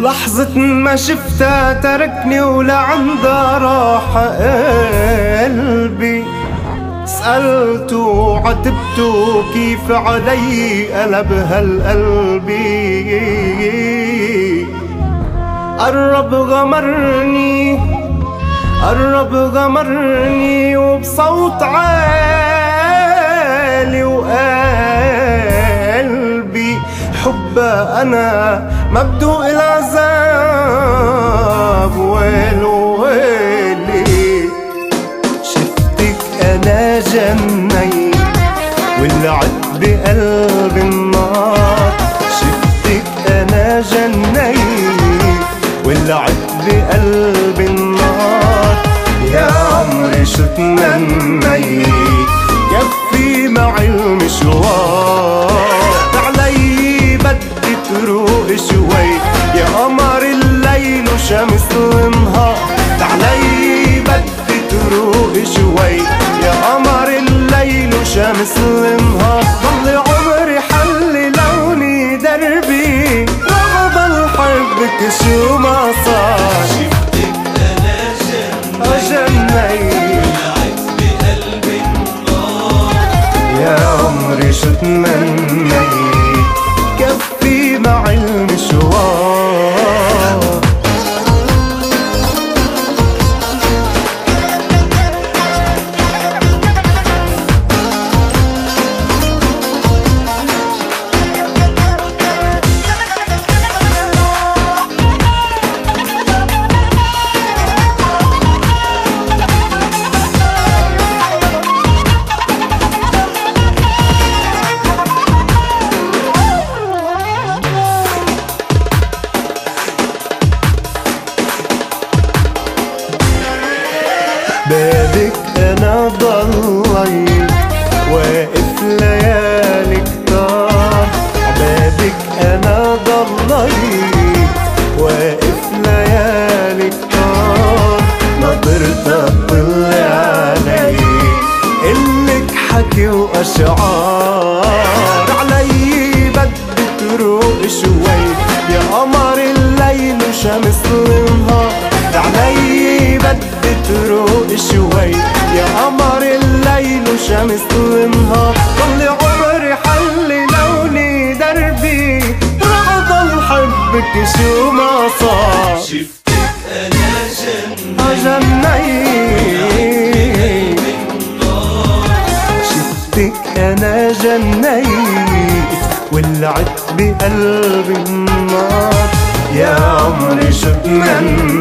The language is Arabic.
لحظة ما شفتها تركني ولعنده راح قلبي. سألته وعتبته كيف علي قلب هالقلبي. قرب غمرني وبصوت عالي وقلبي حبه أنا مبدوء العذاب. ويلي شفتك أنا جنيت ولعت بقلبي النار. شفتك أنا جنيت ولعت بقلبي النار. يا عمري شو تمنيت كفي معي المشوار. علي بدي تروق شوي يا قمر الليل وشمس النهار. علي بدي تروق شوي يا قمر الليل وشمس النهار. ضل عمري حلي لوني دربي وأضل حبك شو ما صار. شفتك أنا جنيت ولعت بقلبي النار. يا عمري شو تمنيت كفي معي المشوار. بابك أنا ضليت واقف ليالي كتار. بابك أنا ضليت واقف ليالي كتار. نظرتها تطلع علي إلك حكي وأشعار. علي بدي تروق شوي يا قمر الليل وشمس النهار. علي بدي تروق شوي يا قمر الليل وشمس النهار. ضل عمري حلي لوني دربي وأضل حبك شو ما صار. شفتك أنا جنيت شفتك أنا جنيت ولعت بقلبي النار. يا عمري شو تمنيت